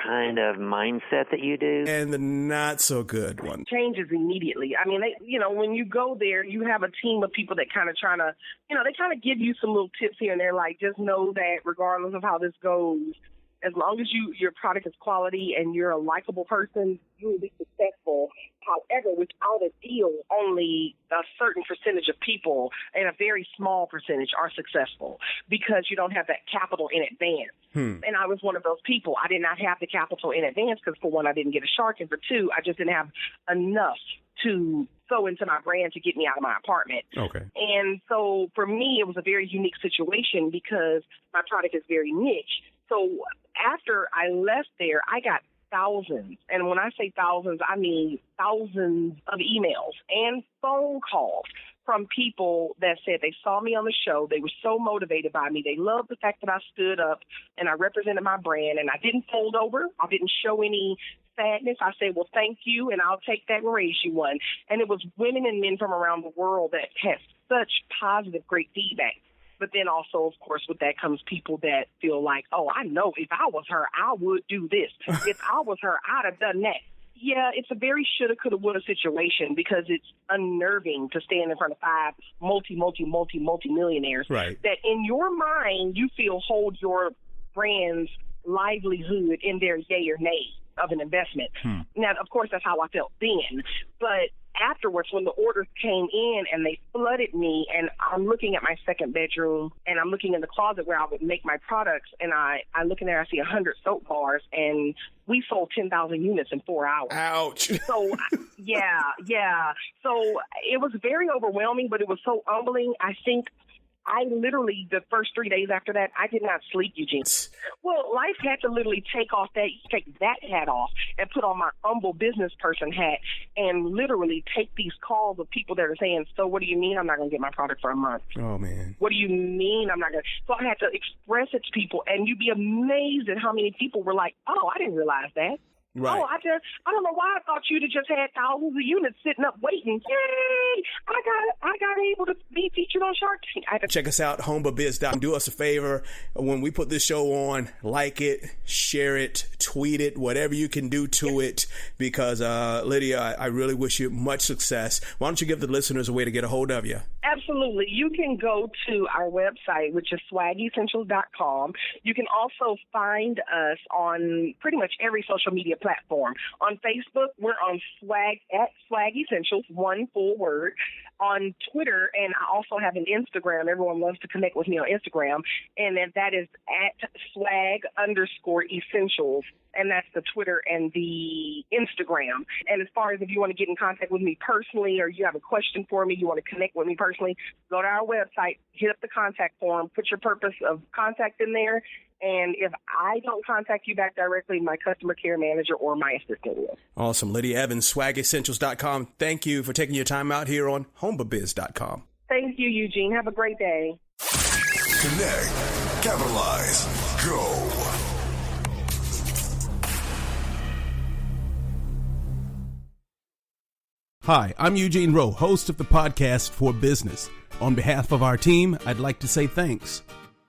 kind of mindset that you do. And the not so good one. Changes immediately. I mean, when you go there, you have a team of people that kind of trying to, they kind of give you some little tips here and there, like just know that regardless of how this goes, as long as your product is quality and you're a likable person, you will be successful. However, without a deal, only a certain percentage of people and a very small percentage are successful because you don't have that capital in advance. And I was one of those people. I did not have the capital in advance because, for one, I didn't get a shark, and for two, I just didn't have enough to sew into my brand to get me out of my apartment. Okay. And so for me, it was a very unique situation because my product is very niche. So after I left there, I got thousands. And when I say thousands, I mean thousands of emails and phone calls from people that said they saw me on the show. They were so motivated by me. They loved the fact that I stood up and I represented my brand and I didn't fold over. I didn't show any sadness. I said, well, thank you, and I'll take that and raise you one. And it was women and men from around the world that had such positive, great feedback. But then also, of course, with that comes people that feel like, oh, I know if I was her, I would do this. If I was her, I'd have done that. Yeah, it's a very shoulda, coulda, woulda situation because it's unnerving to stand in front of five multi-millionaires right. that in your mind you feel hold your brand's livelihood in their yay or nay of an investment. Now, of course, that's how I felt then. But afterwards, when the orders came in and they flooded me, and I'm looking at my second bedroom and I'm looking in the closet where I would make my products, and I look in there, I see 100 soap bars, and we sold 10,000 units in 4 hours. Ouch. So, yeah. So it was very overwhelming, but it was so humbling. I think I literally, the first 3 days after that, I did not sleep, Eugene. Well, life had to literally take that hat off and put on my humble business person hat and literally take these calls of people that are saying, so what do you mean I'm not going to get my product for a month? Oh, man. What do you mean I'm not going to? So I had to express it to people, and you'd be amazed at how many people were like, oh, I didn't realize that. Right. Oh, I don't know why I thought you'd have just had thousands of units sitting up waiting. Yay! I got able to be featured on Shark Tank. Check us out, homebabiz.com. Do us a favor. When we put this show on, like it, share it, tweet it, whatever you can do to it, because Lydia, I really wish you much success. Why don't you give the listeners a way to get a hold of you? Absolutely. You can go to our website, which is swagessentials.com. You can also find us on pretty much every social media platform. On Facebook, we're on Swag Essentials, one full word. On Twitter, and I also have an Instagram. Everyone loves to connect with me on Instagram, and that is at swag_essentials. And that's the Twitter and the Instagram. And as far as if you want to get in contact with me personally, or you have a question for me, you want to connect with me personally, go to our website, hit up the contact form, put your purpose of contact in there. And if I don't contact you back directly, my customer care manager or my assistant will. Awesome. Lydia Evans, swagessentials.com. Thank you for taking your time out here on homebabiz.com. Thank you, Eugene. Have a great day. Connect. Capitalize. Go. Hi, I'm Eugene Rowe, host of the podcast For Business. On behalf of our team, I'd like to say thanks.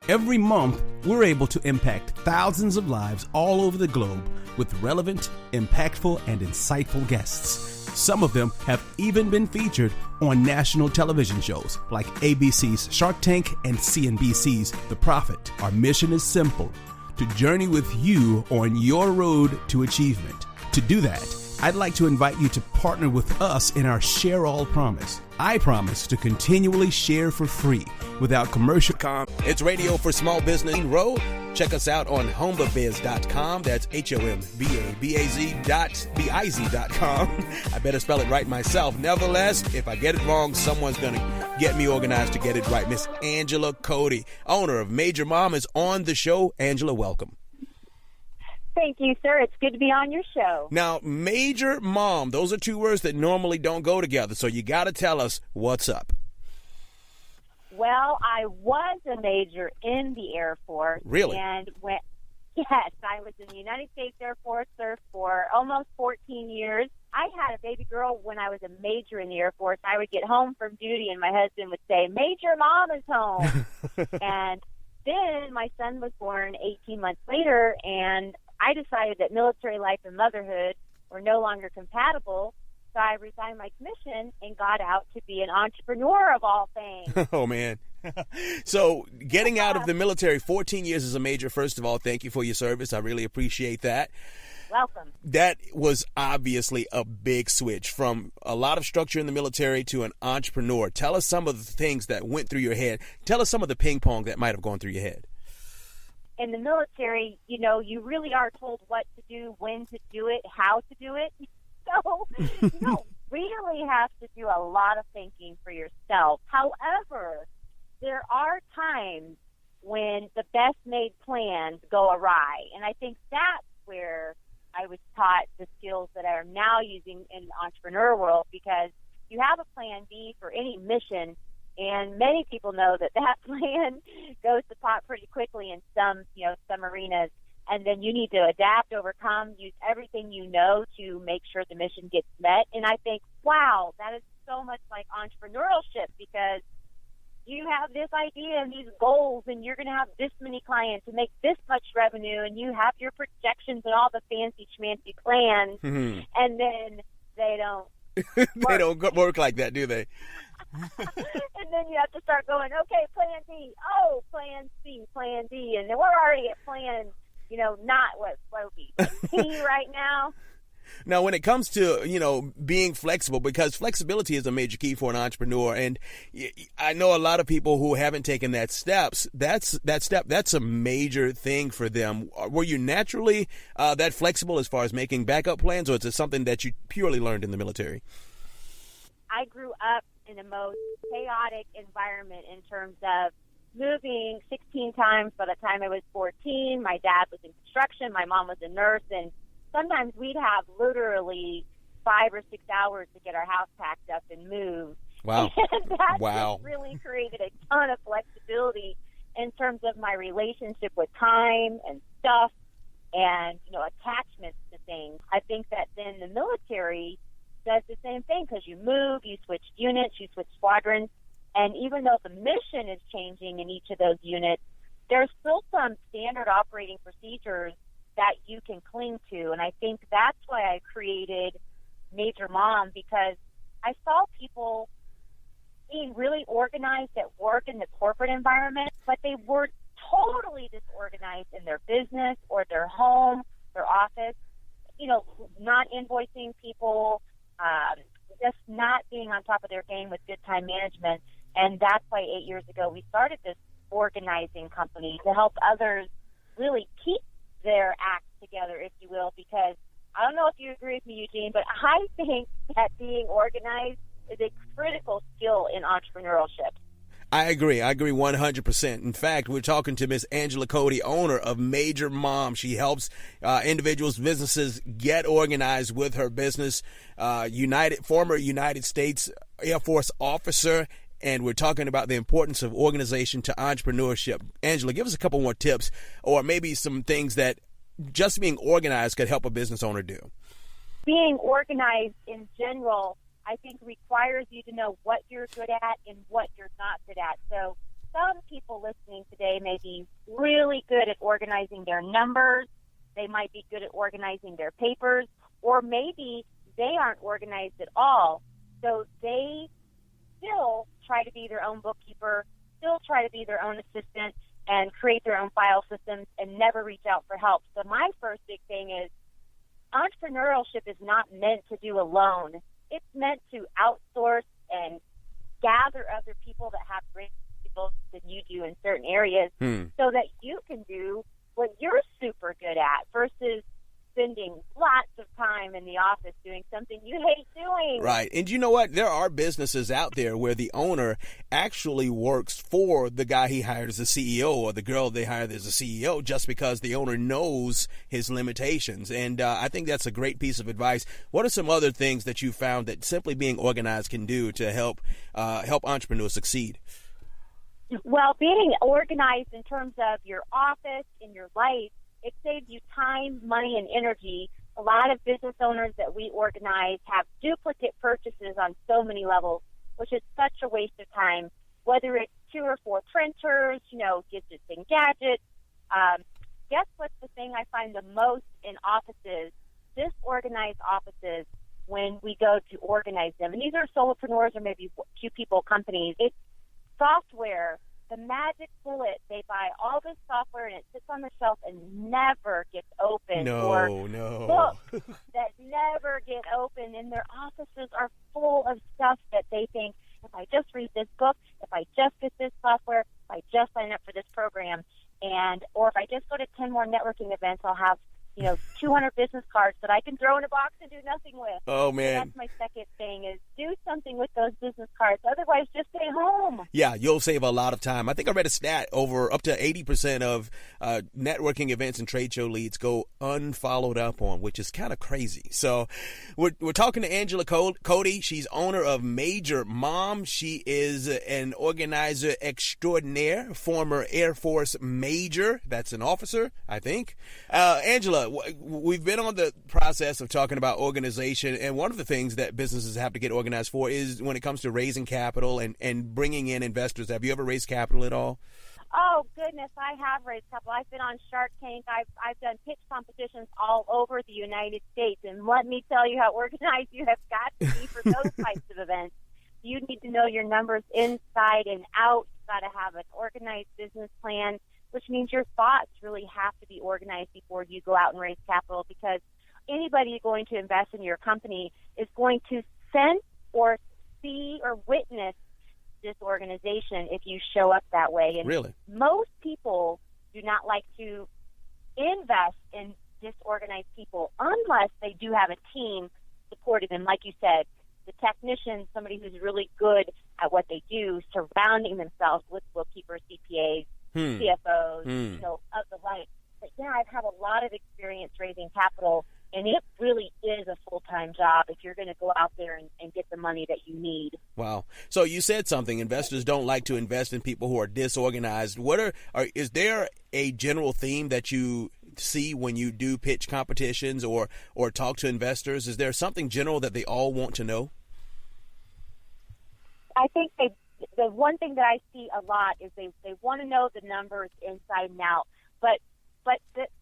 Every month, we're able to impact thousands of lives all over the globe with relevant, impactful, and insightful guests. Some of them have even been featured on national television shows like ABC's Shark Tank and CNBC's The Profit. Our mission is simple: to journey with you on your road to achievement. To do that, I'd like to invite you to partner with us in our Share All promise. I promise to continually share for free without commercial. It's radio for small business. Row. Check us out on homebabiz.com. That's HOMBABAZ.BIZ.com. I better spell it right myself. Nevertheless, if I get it wrong, someone's going to get me organized to get it right. Miss Angela Cody, owner of Major Mom, is on the show. Angela, welcome. Thank you, sir. It's good to be on your show. Now, Major Mom, those are two words that normally don't go together, so you got to tell us what's up. Well, I was a major in the Air Force. Really? Yes, I was in the United States Air Force, served for almost 14 years. I had a baby girl when I was a major in the Air Force. I would get home from duty, and my husband would say, Major Mom is home. And then my son was born 18 months later, and I decided that military life and motherhood were no longer compatible, so I resigned my commission and got out to be an entrepreneur of all things. Oh, man. So getting out of the military, 14 years is a major. First of all, thank you for your service. I really appreciate that. Welcome. That was obviously a big switch from a lot of structure in the military to an entrepreneur. Tell us some of the things that went through your head. Tell us some of the ping pong that might have gone through your head. In the military, you really are told what to do, when to do it, how to do it. So you don't really have to do a lot of thinking for yourself. However, there are times when the best made plans go awry. And I think that's where I was taught the skills that I'm now using in the entrepreneur world, because you have a plan B for any mission, and many people know that plan goes to pot pretty quickly in some arenas, and then you need to adapt, overcome, use everything you know to make sure the mission gets met. And I think, wow, that is so much like entrepreneurship, because you have this idea and these goals, and you're going to have this many clients and make this much revenue, and you have your projections and all the fancy schmancy plans, and then they don't they don't work like that, do they? And then you have to start going, okay, plan B, plan C, plan D, and then we're already at plan, not what would be C right now. Now, when it comes to, being flexible, because flexibility is a major key for an entrepreneur. And I know a lot of people who haven't taken that's a major thing for them. Were you naturally that flexible as far as making backup plans, or is it something that you purely learned in the military? I grew up in the most chaotic environment in terms of moving 16 times by the time I was 14. My dad was in construction. My mom was a nurse, and sometimes we'd have literally 5 or 6 hours to get our house packed up and move. Wow. And that wow. just really created a ton of flexibility in terms of my relationship with time and stuff and, attachments to things. I think that then the military does the same thing, because you move, you switch units, you switch squadrons, and even though the mission is changing in each of those units, there's still some standard operating procedures that you can cling to. And I think that's why I created Major Mom, because I saw people being really organized at work in the corporate environment, but they were totally disorganized in their business or their home, their office, not invoicing people, just not being on top of their game with good time management. And that's why 8 years ago we started this organizing company to help others really keep their act together, if you will, because I don't know if you agree with me, Eugene, but I think that being organized is a critical skill in entrepreneurship. I agree 100%. In fact, we're talking to Miss Angela Cody, owner of Major Mom. She helps individuals, businesses get organized with her business. Former United States Air Force officer, and we're talking about the importance of organization to entrepreneurship. Angela, give us a couple more tips, or maybe some things that just being organized could help a business owner do. Being organized in general, I think, requires you to know what you're good at and what you're not good at. So some people listening today may be really good at organizing their numbers. They might be good at organizing their papers, or maybe they aren't organized at all. So they still try to be their own bookkeeper, still try to be their own assistant, and create their own file systems and never reach out for help. So my first big thing is entrepreneurship is not meant to do alone. It's meant to outsource and gather other people that have great skills than you do in certain areas so that you can do what you're super good at versus spending lots of time in the office doing something you hate doing. Right. And you know what? There are businesses out there where the owner actually works for the guy he hired as a CEO or the girl they hired as a CEO just because the owner knows his limitations. And I think that's a great piece of advice. What are some other things that you found that simply being organized can do to help entrepreneurs succeed? Well, being organized in terms of your office, in your life, it saves you time, money, and energy. A lot of business owners that we organize have duplicate purchases on so many levels, which is such a waste of time, whether it's 2 or 4 printers, gadgets and gadgets, guess what's the thing I find the most in offices, disorganized offices, when we go to organize them. And these are solopreneurs or maybe few people companies. It's software, the magic bullet. They buy all this software and it sits on the shelf and never gets opened. Or books that never get opened, and their offices are full of stuff that they think, if I just read this book, if I just get this software, if I just sign up for this program, or if I just go to 10 more networking events, I'll have 200 business cards that I can throw in a box and do nothing with. Oh, man. So that's my second thing, is do something with those business cards. Otherwise, just stay home. Yeah, you'll save a lot of time. I think I read a stat up to 80% of networking events and trade show leads go unfollowed up on, which is kind of crazy. So we're talking to Angela Cody. She's owner of Major Mom. She is an organizer extraordinaire, former Air Force Major. That's an officer, I think. Angela, we've been on the process of talking about organization, and one of the things that businesses have to get organized for is when it comes to raising capital and bringing in investors. Have you ever raised capital at all? Oh, goodness, I have raised capital. I've been on Shark Tank. I've done pitch competitions all over the United States, and let me tell you how organized you have got to be for those types of events. You need to know your numbers inside and out. You've got to have an organized business plan, which means your thoughts really have to be organized before you go out and raise capital, because anybody going to invest in your company is going to sense or see or witness disorganization if you show up that way. And really, most people do not like to invest in disorganized people unless they do have a team supporting them. Like you said, the technician, somebody who's really good at what they do, surrounding themselves with bookkeepers, CPAs, CFOs, of the like. But yeah, I've had a lot of experience raising capital, and it really is a full-time job if you're going to go out there and get the money that you need. Wow. So you said something. Investors don't like to invest in people who are disorganized. Is there a general theme that you see when you do pitch competitions or talk to investors? Is there something general that they all want to know? I think the one thing that I see a lot is they want to know the numbers inside and out. But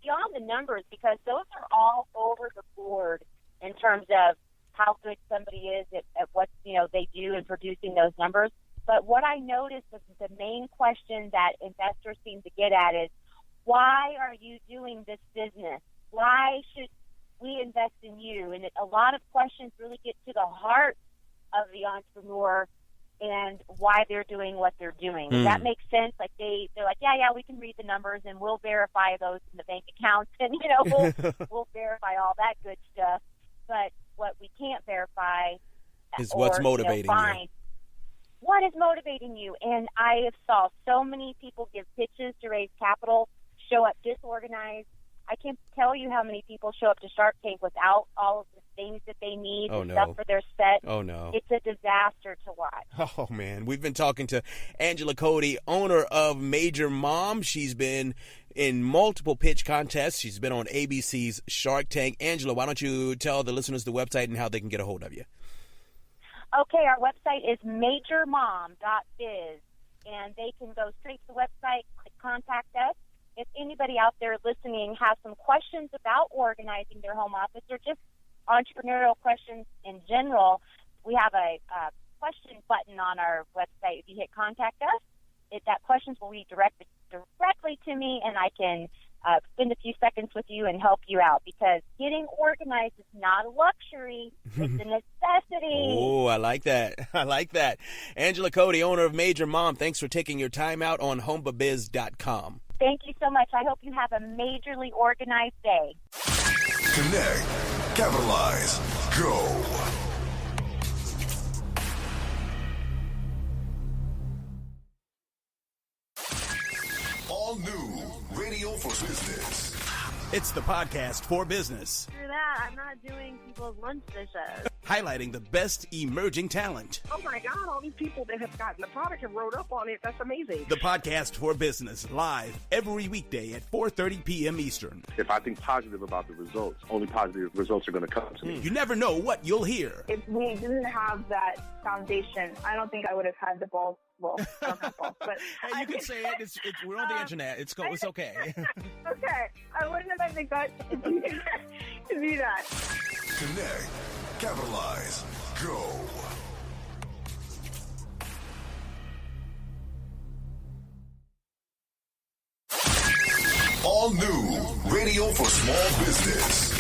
beyond the numbers, because those are all over the board in terms of how good somebody is at what they do in producing those numbers. But what I noticed is the main question that investors seem to get at is, why are you doing this business? Why should we invest in you? And a lot of questions really get to the heart of the entrepreneur and why they're doing what they're doing. Does that make sense? Like they're like, yeah, we can read the numbers and we'll verify those in the bank accounts and we'll verify all that good stuff. But what we can't verify is what's motivating you. What is motivating you? And I have saw so many people give pitches to raise capital, show up disorganized. I can't tell you how many people show up to Shark Tank without all of the things that they need and stuff for their set. Oh, no. It's a disaster to watch. Oh, man. We've been talking to Angela Cody, owner of Major Mom. She's been in multiple pitch contests. She's been on ABC's Shark Tank. Angela, why don't you tell the listeners the website and how they can get a hold of you? Okay, our website is majormom.biz, and they can go straight to the website, click contact us. If anybody out there listening has some questions about organizing their home office or just entrepreneurial questions in general, we have a question button on our website. If you hit contact us, that questions will be directed directly to me, and I can spend a few seconds with you and help you out, because getting organized is not a luxury. It's a necessity. Oh, I like that. I like that. Angela Cody, owner of Major Mom, thanks for taking your time out on homebabiz.com. Thank you so much. I hope you have a majorly organized day. Connect, capitalize, go. All new radio for business. It's the podcast for business. After that, I'm not doing people's lunch dishes. Highlighting the best emerging talent. Oh my God, all these people that have gotten the product and wrote up on it. That's amazing. The podcast for business, live every weekday at 4:30 p.m. Eastern. If I think positive about the results, only positive results are going to come to me. You never know what you'll hear. If we didn't have that foundation, I don't think I would have had the balls Well, I don't have balls, but Hey, you can say it. We're on the internet. It's okay. Okay, I wouldn't have had the guts to do that. Connect, capitalize, go. All new radio for small business.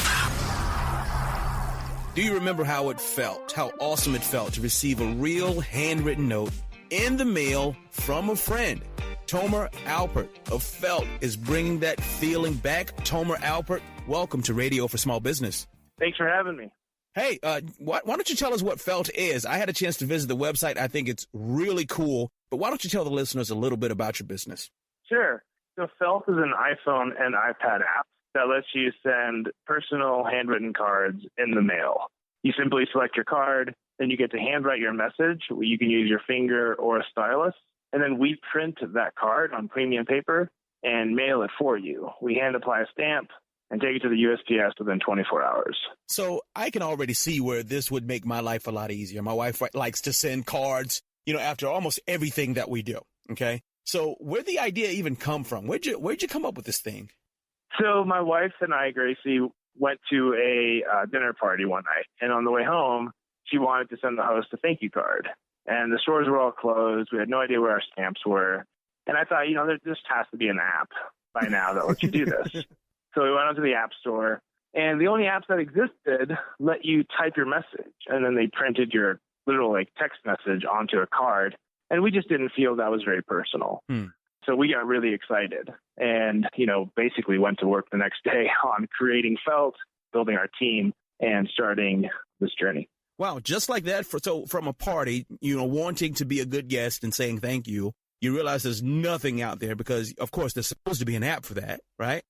Do you remember how awesome it felt to receive a real handwritten note in the mail from a friend? Tomer Alpert of Felt is bringing that feeling back. Tomer Alpert, welcome to Radio for Small Business. Thanks for having me. Hey, why don't you tell us what Felt is? I had a chance to visit the website. I think it's really cool. But why don't you tell the listeners a little bit about your business? Sure. So Felt is an iPhone and iPad app that lets you send personal handwritten cards in the mail. You simply select your card, then you get to handwrite your message. You can use your finger or a stylus, and then we print that card on premium paper and mail it for you. We hand apply a stamp and take it to the USPS within 24 hours. So I can already see where this would make my life a lot easier. My wife likes to send cards, after almost everything that we do. Okay. So where'd the idea even come from? Where'd you come up with this thing? So my wife and I, Gracie, went to a dinner party one night, and on the way home, she wanted to send the host a thank you card. And the stores were all closed. We had no idea where our stamps were. And I thought, there just has to be an app by now that lets you do this. So we went onto the App Store, and the only apps that existed let you type your message, and then they printed your literal text message onto a card. And we just didn't feel that was very personal. So we got really excited and, basically went to work the next day on creating Felt, building our team, and starting this journey. Wow, just like that. So from a party, wanting to be a good guest and saying thank you, you realize there's nothing out there because, of course, there's supposed to be an app for that, right?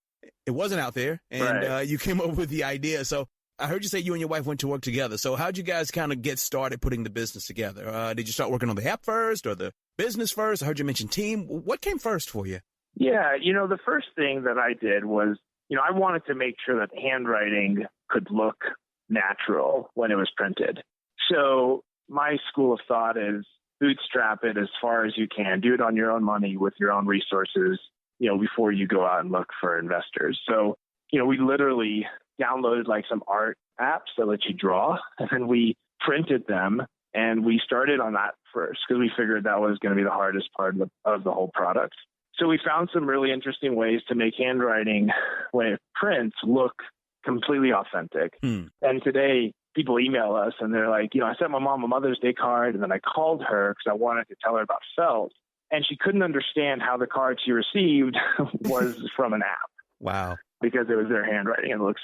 It wasn't out there, and right. You came up with the idea. So I heard you say you and your wife went to work together. So how'd you guys kind of get started putting the business together? Did you start working on the app first or the business first? I heard you mention team. What came first for you? Yeah, the first thing that I did was, I wanted to make sure that handwriting could look natural when it was printed. So my school of thought is bootstrap it as far as you can. Do it on your own money with your own resources, before you go out and look for investors. So, we literally downloaded some art apps that let you draw, and then we printed them, and we started on that first because we figured that was going to be the hardest part of the whole product. So we found some really interesting ways to make handwriting when it prints look completely authentic. And today people email us and they're like, I sent my mom a Mother's Day card, and then I called her because I wanted to tell her about Felt, and she couldn't understand how the card she received was from an app. Wow. Because it was their handwriting and it looked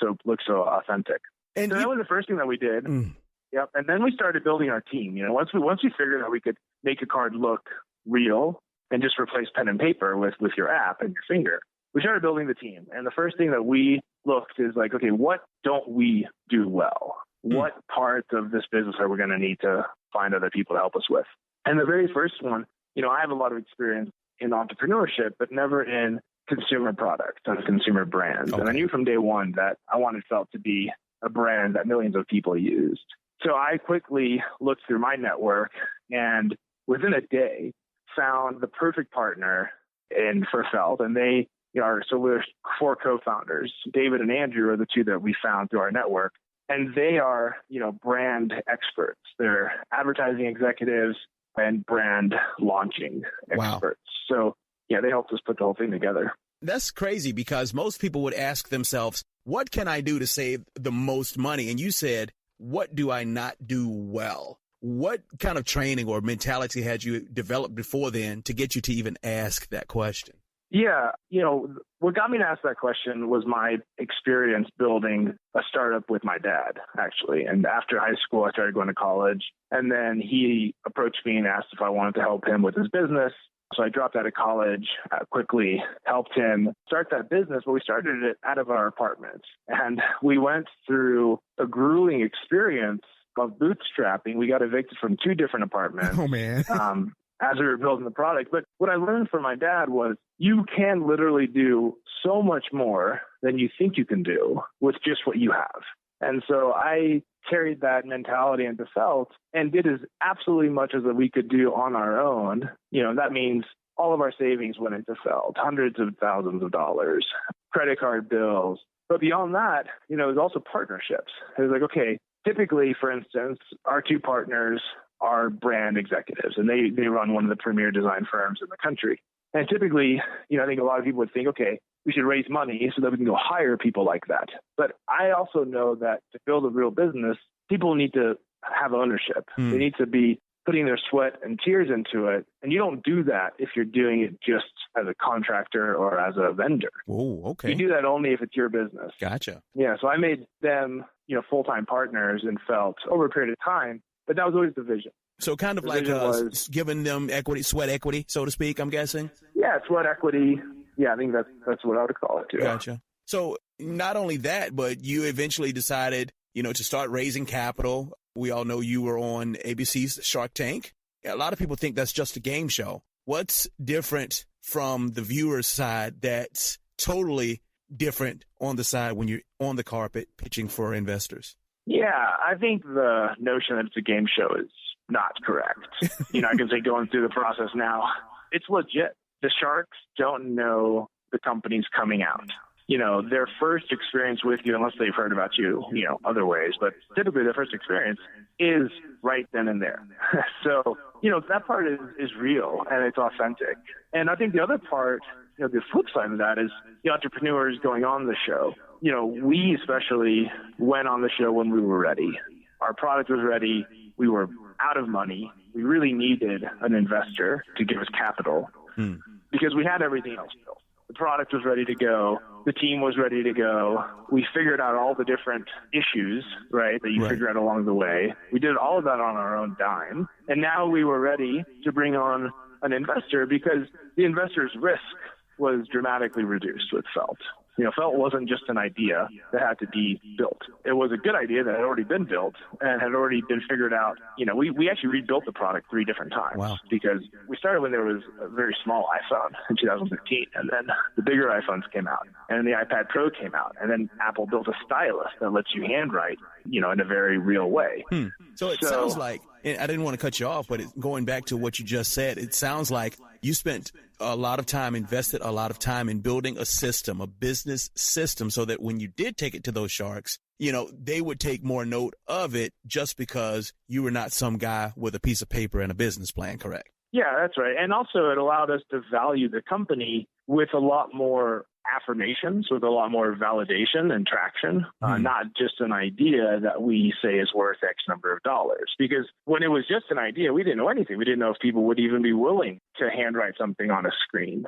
so authentic. And so that was the first thing that we did. Yep. And then we started building our team. Once we figured out we could make a card look real and just replace pen and paper with your app and your finger, we started building the team. And the first thing that we looked is okay, what don't we do well? What parts of this business are we going to need to find other people to help us with? And the very first one, I have a lot of experience in entrepreneurship, but never in consumer products and consumer brands. Okay. And I knew from day one that I wanted Felt to be a brand that millions of people used. So I quickly looked through my network and within a day found the perfect partner for Felt. And they so we're 4 co-founders. David and Andrew are the 2 that we found through our network. And they are, brand experts. They're advertising executives and brand launching experts. Wow. So they helped us put the whole thing together. That's crazy because most people would ask themselves, what can I do to save the most money? And you said, what do I not do well? What kind of training or mentality had you developed before then to get you to even ask that question? Yeah, what got me to ask that question was my experience building a startup with my dad, actually. And after high school, I started going to college. And then he approached me and asked if I wanted to help him with his business. So I dropped out of college, quickly helped him start that business, but we started it out of our apartments. And we went through a grueling experience of bootstrapping. We got evicted from 2 different apartments. Oh, man. As we were building the product. But what I learned from my dad was you can literally do so much more than you think you can do with just what you have. And so I carried that mentality into Felt and did as absolutely much as we could do on our own. That means all of our savings went into Felt, hundreds of thousands of dollars, credit card bills. But beyond that, it was also partnerships. It was like, okay, typically, for instance, our two partners are brand executives, and they run one of the premier design firms in the country. And typically, I think a lot of people would think, okay, we should raise money so that we can go hire people like that. But I also know that to build a real business, people need to have ownership. They need to be putting their sweat and tears into it. And you don't do that if you're doing it just as a contractor or as a vendor. Oh, okay. You do that only if it's your business. Gotcha. Yeah, so I made them, full-time partners and Felt over a period of time, but that was always the vision. So kind of like giving them equity, sweat equity, so to speak, I'm guessing? Yeah, sweat equity. Yeah, I think that's what I would call it, too. Gotcha. So not only that, but you eventually decided, to start raising capital. We all know you were on ABC's Shark Tank. A lot of people think that's just a game show. What's different from the viewer's side that's totally different on the side when you're on the carpet pitching for investors? Yeah, I think the notion that it's a game show is not correct. I can say going through the process now, it's legit. The Sharks don't know the company's coming out. Their first experience with you, unless they've heard about you, other ways, but typically their first experience is right then and there. So, that part is real and it's authentic. And I think the other part, the flip side of that is the entrepreneurs going on the show. We especially went on the show when we were ready. Our product was ready. We were out of money. We really needed an investor to give us capital because we had everything else built. The product was ready to go. The team was ready to go. We figured out all the different issues, right, that you figure out along the way. We did all of that on our own dime. And now we were ready to bring on an investor because the investor's risk was dramatically reduced with Felt. Felt wasn't just an idea that had to be built. It was a good idea that had already been built and had already been figured out. We actually rebuilt the product 3 different times because we started when there was a very small iPhone in 2015, and then the bigger iPhones came out, and the iPad Pro came out, and then Apple built a stylus that lets you handwrite, in a very real way. So it sounds like, and I didn't want to cut you off, but going back to what you just said, it sounds like you spent a lot of time, invested a lot of time in building a system, a business system, so that when you did take it to those sharks, they would take more note of it just because you were not some guy with a piece of paper and a business plan, correct? Yeah, that's right. And also it allowed us to value the company with a lot more affirmations, with a lot more validation and traction, not just an idea that we say is worth X number of dollars. Because when it was just an idea, we didn't know anything. We didn't know if people would even be willing to handwrite something on a screen.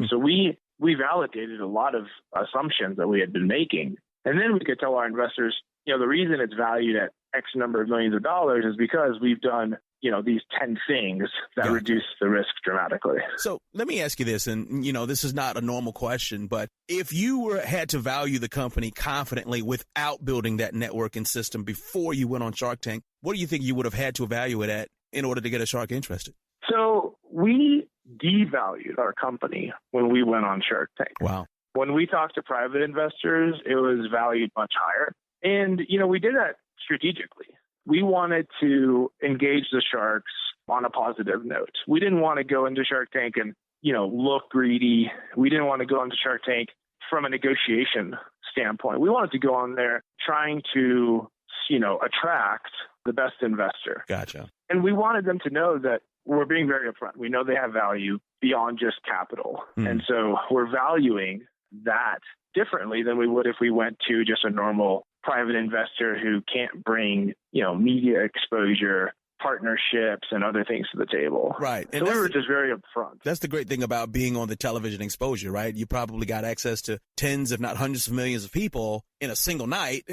So we validated a lot of assumptions that we had been making. And then we could tell our investors, the reason it's valued at X number of millions of dollars is because we've done these 10 things that reduce the risk dramatically. So let me ask you this, and, this is not a normal question, but if you had to value the company confidently without building that networking system before you went on Shark Tank, what do you think you would have had to value it at in order to get a shark interested? So we devalued our company when we went on Shark Tank. Wow. When we talked to private investors, it was valued much higher. And, we did that strategically. We wanted to engage the sharks on a positive note. We didn't want to go into Shark Tank and, look greedy. We didn't want to go into Shark Tank from a negotiation standpoint. We wanted to go on there trying to, attract the best investor. Gotcha. And we wanted them to know that we're being very upfront. We know they have value beyond just capital. And so we're valuing that differently than we would if we went to just a normal private investor who can't bring, media exposure, partnerships, and other things to the table. Right. And so we were just very upfront. That's the great thing about being on the television exposure, right? You probably got access to tens, if not hundreds of millions of people in a single night.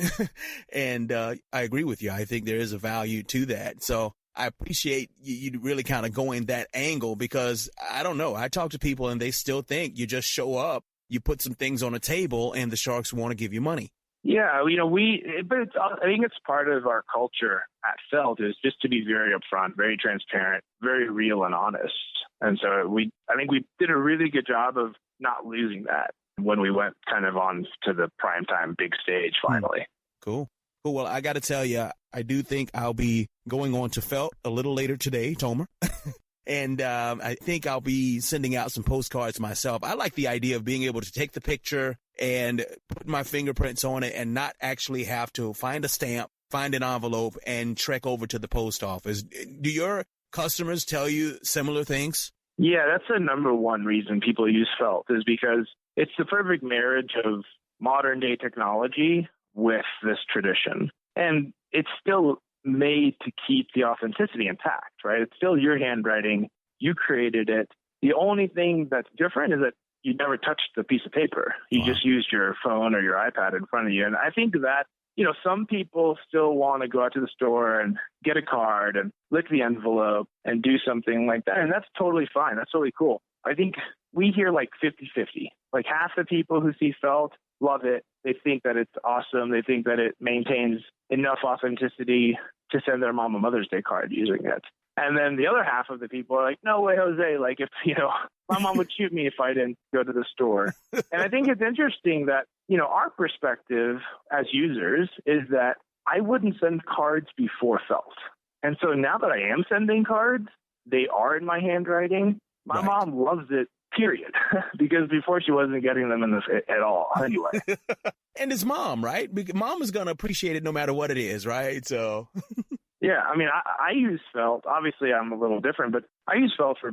And I agree with you. I think there is a value to that. So I appreciate you really kind of going that angle because I don't know. I talk to people and they still think you just show up, you put some things on a table, and the sharks want to give you money. Yeah, but I think it's part of our culture at Felt is just to be very upfront, very transparent, very real and honest. And so I think we did a really good job of not losing that when we went kind of on to the primetime big stage finally. Cool. Well, I got to tell you, I do think I'll be going on to Felt a little later today, Tomer. And I think I'll be sending out some postcards myself. I like the idea of being able to take the picture and put my fingerprints on it and not actually have to find a stamp, find an envelope, and trek over to the post office. Do your customers tell you similar things? Yeah, that's the number one reason people use Felt, is because it's the perfect marriage of modern day technology with this tradition. And it's still made to keep the authenticity intact, right? It's still your handwriting. You created it. The only thing that's different is that you never touched the piece of paper. You just used your phone or your iPad in front of you. And I think that, some people still want to go out to the store and get a card and lick the envelope and do something like that. And that's totally fine. That's totally cool. I think we hear like 50-50. Like half the people who see Felt love it. They think that it's awesome. They think that it maintains enough authenticity to send their mom a Mother's Day card using it. And then the other half of the people are like, no way, Jose. Like, if, my mom would shoot me if I didn't go to the store. And I think it's interesting that, our perspective as users is that I wouldn't send cards before Felt. And so now that I am sending cards, they are in my handwriting. My mom loves it, period, because before she wasn't getting them in this at all anyway. And it's mom, right? Because mom is going to appreciate it no matter what it is, right? So... Yeah, I mean, I use Felt. Obviously, I'm a little different, but I use Felt for,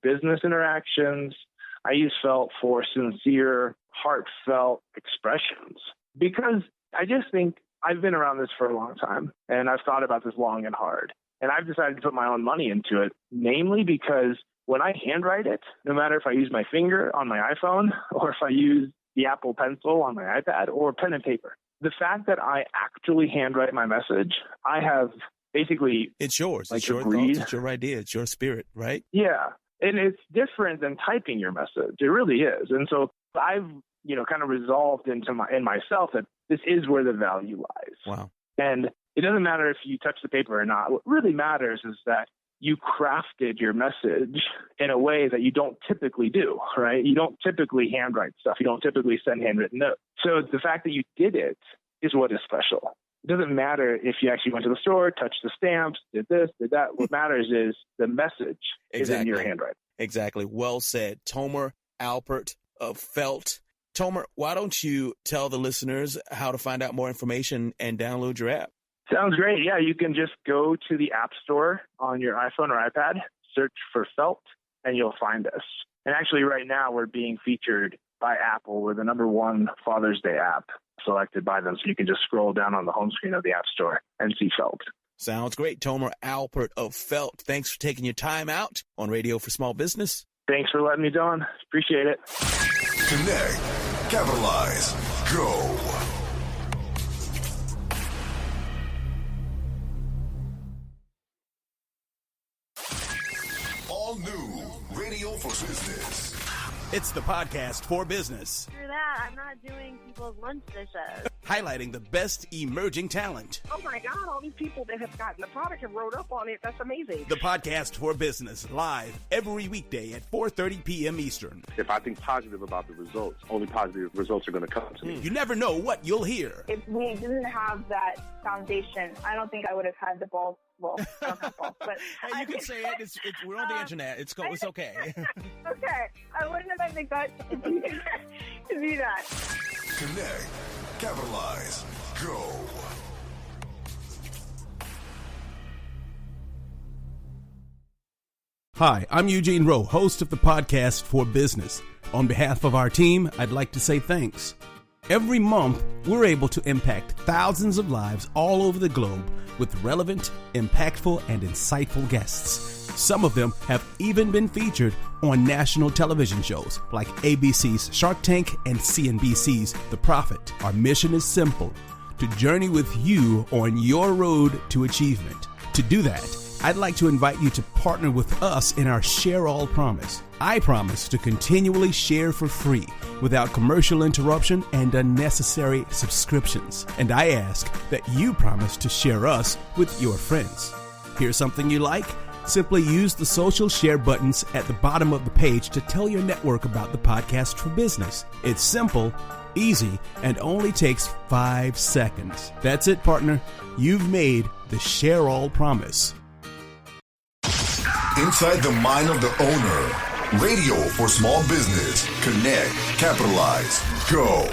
business interactions. I use Felt for sincere, heartfelt expressions, because I just think I've been around this for a long time, and I've thought about this long and hard, and I've decided to put my own money into it, namely because when I handwrite it, no matter if I use my finger on my iPhone or if I use the Apple Pencil on my iPad or pen and paper, the fact that I actually handwrite my message, I have basically... It's yours. Like, it's your thoughts. It's your idea. It's your spirit, right? Yeah. And it's different than typing your message. It really is. And so I've, kind of resolved in myself that this is where the value lies. Wow. And it doesn't matter if you touch the paper or not. What really matters is that you crafted your message in a way that you don't typically do, right? You don't typically handwrite stuff. You don't typically send handwritten notes. So the fact that you did it is what is special. It doesn't matter if you actually went to the store, touched the stamps, did this, did that. What matters is the message is in your handwriting. Exactly. Well said. Tomer Alpert of Felt. Tomer, why don't you tell the listeners how to find out more information and download your app? Sounds great. Yeah, you can just go to the App Store on your iPhone or iPad, search for Felt, and you'll find us. And actually right now we're being featured by Apple. We're the #1 Father's Day app selected by them. So you can just scroll down on the home screen of the App Store and see Felt. Sounds great. Tomer Alpert of Felt. Thanks for taking your time out on Radio for Small Business. Thanks for letting me on. Appreciate it. Connect, capitalize, go. All new Radio for Business. It's the podcast for business. After that, I'm not doing people's lunch dishes. Highlighting the best emerging talent. Oh my God, all these people that have gotten the product and wrote up on it. That's amazing. The podcast for business, live every weekday at 4:30 p.m. Eastern. If I think positive about the results, only positive results are going to come to me. You never know what you'll hear. If we didn't have that foundation, I don't think I would have had the balls. Well, I don't have balls, but... Hey, you can say it. We're on the internet. It's okay. Okay. I wouldn't have had the guts to do that. Connect, capitalize, go. Hi, I'm Eugene Rowe, host of the podcast for business. On behalf of our team, I'd like to say thanks. Every month, we're able to impact thousands of lives all over the globe with relevant, impactful, and insightful guests. Some of them have even been featured on national television shows like ABC's Shark Tank and CNBC's The Profit. Our mission is simple: to journey with you on your road to achievement. To do that, I'd like to invite you to partner with us in our Share All promise. I promise to continually share for free without commercial interruption and unnecessary subscriptions. And I ask that you promise to share us with your friends. Hear something you like? Simply use the social share buttons at the bottom of the page to tell your network about the Podcast for Business. It's simple, easy, and only takes 5 seconds. That's it, partner. You've made the Share All promise. Inside the mind of the owner. Radio for small business. Connect, capitalize, go.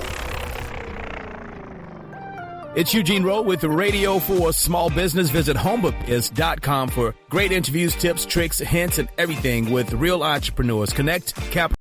It's Eugene Rowe with the Radio for Small Business. Visit homebupiz.com for great interviews, tips, tricks, hints, and everything with real entrepreneurs. Connect, capitalize.